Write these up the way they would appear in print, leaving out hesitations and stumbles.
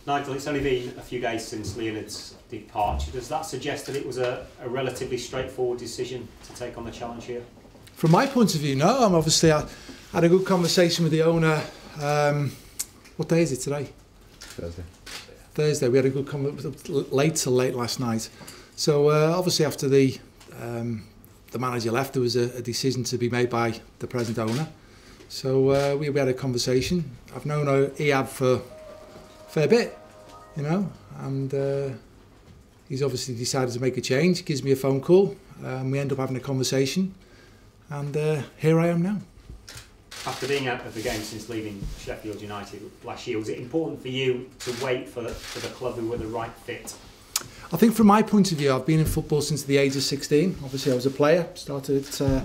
Nigel, it's only been a few days since Leonard's departure. Does that suggest that it was a relatively straightforward decision to take on the challenge here? From my point of view, no. I had a good conversation with the owner. What day is it today? Thursday. We had a good conversation late last night. So obviously after the manager left, there was a decision to be made by the present owner. So we had a conversation. I've known Ihab for a fair bit, you know, and he's obviously decided to make a change. He gives me a phone call, and we end up having a conversation, and here I am now. After being out of the game since leaving Sheffield United last year, was it important for you to wait for the club who were the right fit? I think from my point of view, I've been in football since the age of 16. Obviously, I was a player, started at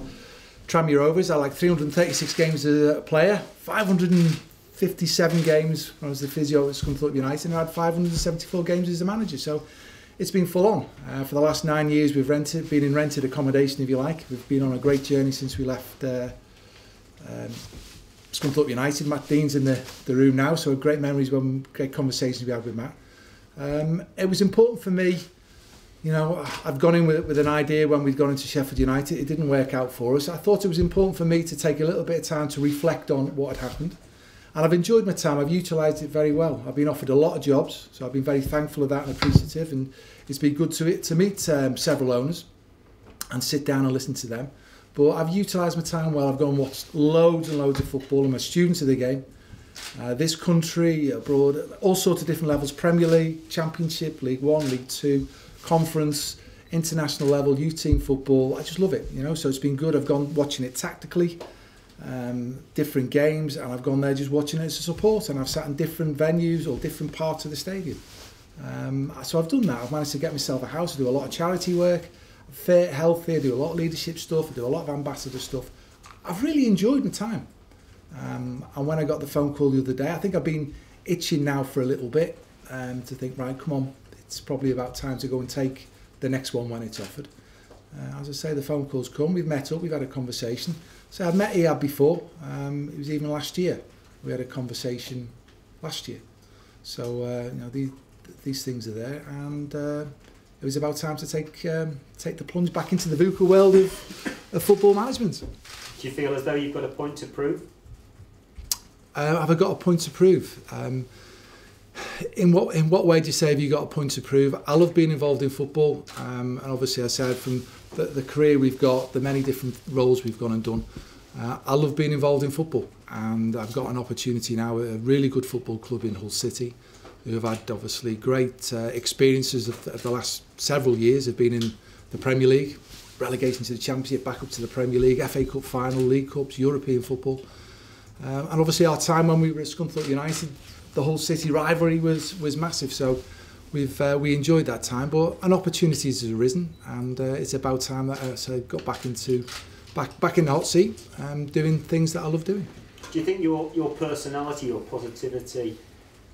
Tranmere Rovers. I had like 336 games as a player, 557 games when I was the physio at Scunthorpe United, and I had 574 games as a manager. So it's been full on. For the last 9 years, we've been in rented accommodation, if you like. We've been on a great journey since we left Scunthorpe United. Matt Dean's in the room now, so great memories, great conversations we had with Matt. It was important for me, you know, I've gone in with an idea when we'd gone into Sheffield United. It didn't work out for us. I thought it was important for me to take a little bit of time to reflect on what had happened. And I've enjoyed my time. I've utilised it very well. I've been offered a lot of jobs, so I've been very thankful of that and appreciative. And it's been good to meet several owners and sit down and listen to them. But I've utilised my time well. I've gone and watched loads and loads of football. I'm a student of the game. This country, abroad, all sorts of different levels. Premier League, Championship, League One, League Two, Conference, international level, youth team football. I just love it, you know. So it's been good. I've gone watching it tactically, different games, and I've gone there just watching it as a support. And I've sat in different venues or different parts of the stadium. So I've done that. I've managed to get myself a house. I do a lot of charity work, fit, healthy. I do a lot of leadership stuff. I do a lot of ambassador stuff. I've really enjoyed my time. And when I got the phone call the other day, I think I've been itching now for a little bit to think, right, come on, it's probably about time to go and take the next one when it's offered. As I say, the phone call's come, we've met up, we've had a conversation. So I've met Ihab before, it was even last year. We had a conversation last year. So, you know, these things are there, and it was about time to take the plunge back into the VUCA world of football management. Do you feel as though you've got a point to prove? Have I got a point to prove? In what way do you say have you got a point to prove? I love being involved in football, and obviously I said from the career we've got, the many different roles we've gone and done, I love being involved in football, and I've got an opportunity now at a really good football club in Hull City, who have had obviously great experiences of the last several years. Have been in the Premier League, relegation to the Championship, back up to the Premier League, FA Cup final, League Cups, European football. And obviously our time when we were at Scunthorpe United, the Hull City rivalry was massive. So we enjoyed that time, but an opportunity has arisen, and it's about time that I got back in the hot seat, doing things that I love doing. Do you think your personality, your positivity,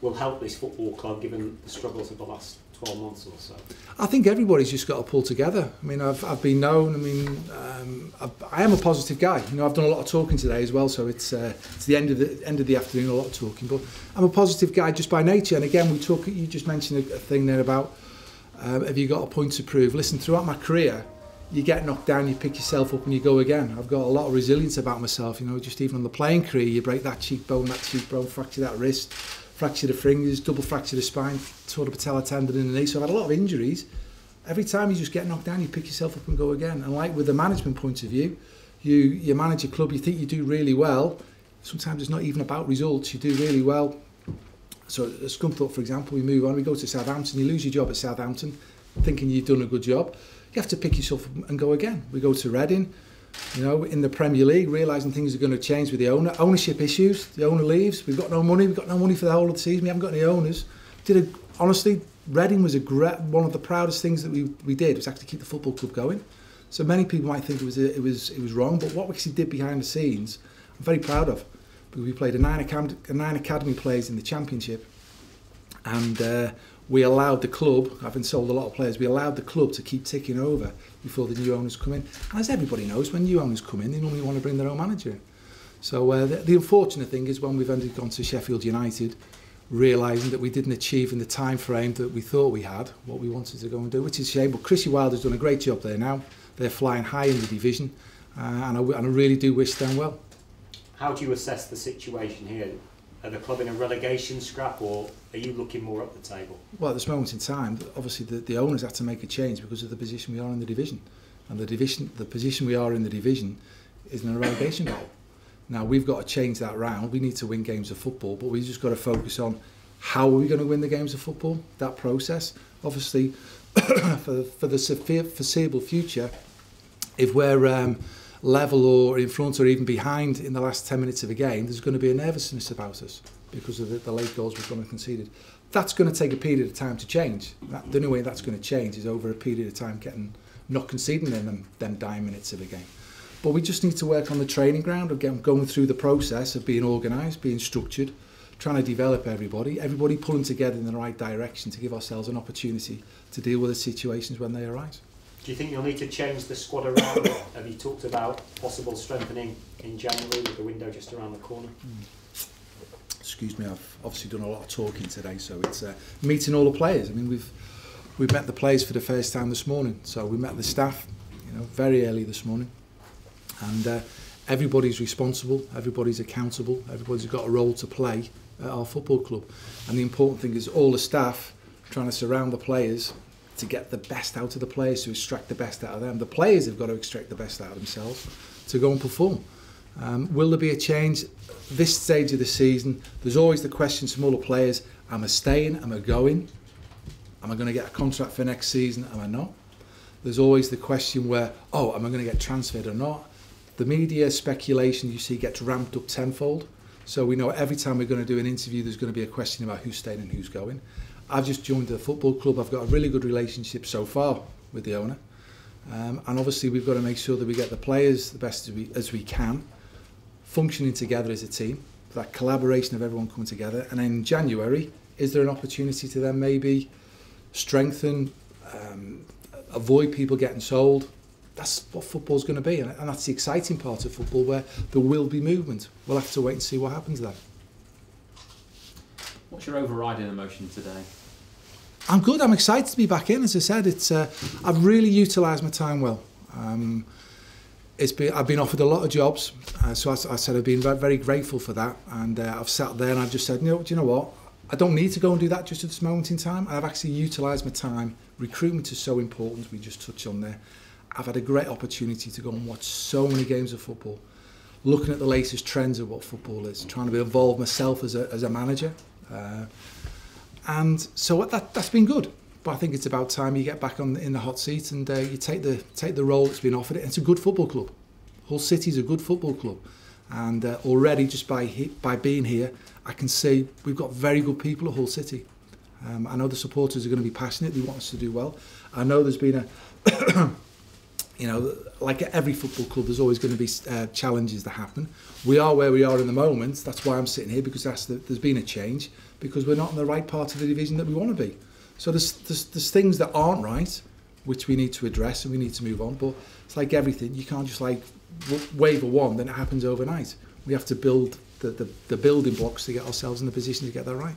will help this football club given the struggles of the last 12 months or so? I think everybody's just got to pull together. I mean, I've been known. I mean, I am a positive guy. You know, I've done a lot of talking today as well. So it's the end of the afternoon, a lot of talking. But I'm a positive guy just by nature. And again, you just mentioned a thing there about have you got a point to prove? Listen, throughout my career, you get knocked down, you pick yourself up, and you go again. I've got a lot of resilience about myself. You know, just even on the playing career, you break that cheekbone, fracture that wrist, fracture the fingers, double fracture the spine, tore the patella tendon in the knee. So I've had a lot of injuries. Every time you just get knocked down, you pick yourself up and go again. And like with the management point of view, you manage a club, you think you do really well. Sometimes it's not even about results, you do really well. So at Scunthorpe, for example, we move on, we go to Southampton, you lose your job at Southampton, thinking you've done a good job. You have to pick yourself up and go again. We go to Reading, you know, in the Premier League, realising things are going to change with the ownership issues. The owner leaves. We've got no money. We've got no money for the whole of the season. We haven't got any owners. Honestly, Reading was one of the proudest things that we did was actually keep the football club going. So many people might think it was wrong, but what we actually did behind the scenes, I'm very proud of. Because we played nine academy players in the Championship, and we allowed the club, having sold a lot of players, we allowed the club to keep ticking over before the new owners come in. And as everybody knows, when new owners come in, they normally want to bring their own manager in. So the unfortunate thing is when we've gone to Sheffield United, realising that we didn't achieve in the time frame that we thought we had what we wanted to go and do, which is a shame. But Chrissy Wilder's done a great job there now. They're flying high in the division, and I really do wish them well. How do you assess the situation here? Are the club in a relegation scrap, or are you looking more up the table? Well, at this moment in time, obviously the owners had to make a change because of the position we are in the division. And the position we are in the division is in a relegation battle. Now, we've got to change that round. We need to win games of football, but we've just got to focus on how are we going to win the games of football, that process. Obviously, for the foreseeable future, if we're level or in front or even behind in the last 10 minutes of a game, there's going to be a nervousness about us because of the late goals we've gone and conceded. That's going to take a period of time to change. The only way that's going to change is over a period of time not conceding in them dying minutes of a game. But we just need to work on the training ground, again, going through the process of being organised, being structured, trying to develop everybody pulling together in the right direction to give ourselves an opportunity to deal with the situations when they arise. Do you think you'll need to change the squad around? Have you talked about possible strengthening in January with the window just around the corner? Excuse me, I've obviously done a lot of talking today, so it's meeting all the players. I mean, we've met the players for the first time this morning, so we met the staff, very early this morning, and everybody's responsible, everybody's accountable, everybody's got a role to play at our football club, and the important thing is all the staff trying to surround the players to get the best out of the players, to extract the best out of them. The players have got to extract the best out of themselves to go and perform. Will there be a change? This stage of the season, there's always the questions from all the players, am I staying, am I going? Am I going to get a contract for next season, am I not? There's always the question where, am I going to get transferred or not? The media speculation you see gets ramped up tenfold. So we know every time we're going to do an interview, there's going to be a question about who's staying and who's going. I've just joined the football club. I've got a really good relationship so far with the owner. And obviously we've got to make sure that we get the players the best as we can, functioning together as a team, that collaboration of everyone coming together. And then in January, is there an opportunity to then maybe strengthen, avoid people getting sold? That's what football's going to be, and that's the exciting part of football, where there will be movement. We'll have to wait and see what happens there. What's your overriding emotion today? I'm good. I'm excited to be back in. As I said, I've really utilised my time well. I've been offered a lot of jobs, so I said I've been very grateful for that, and I've sat there and I've just said, do you know what? I don't need to go and do that just at this moment in time. I've actually utilised my time. Recruitment is so important. We just touched on there. I've had a great opportunity to go and watch so many games of football, looking at the latest trends of what football is, trying to involve myself as a manager. And so that's been good. But I think it's about time you get back in the hot seat and you take the role that's been offered. It's a good football club. Hull City's a good football club. And already just by being here, I can see we've got very good people at Hull City. I know the supporters are going to be passionate. They want us to do well. I know there's been like at every football club, there's always going to be challenges that happen. We are where we are in the moment. That's why I'm sitting here, because there's been a change, because we're not in the right part of the division that we want to be. So there's things that aren't right, which we need to address and we need to move on. But it's like everything. You can't just like wave a wand and it happens overnight. We have to build the building blocks to get ourselves in the position to get that right.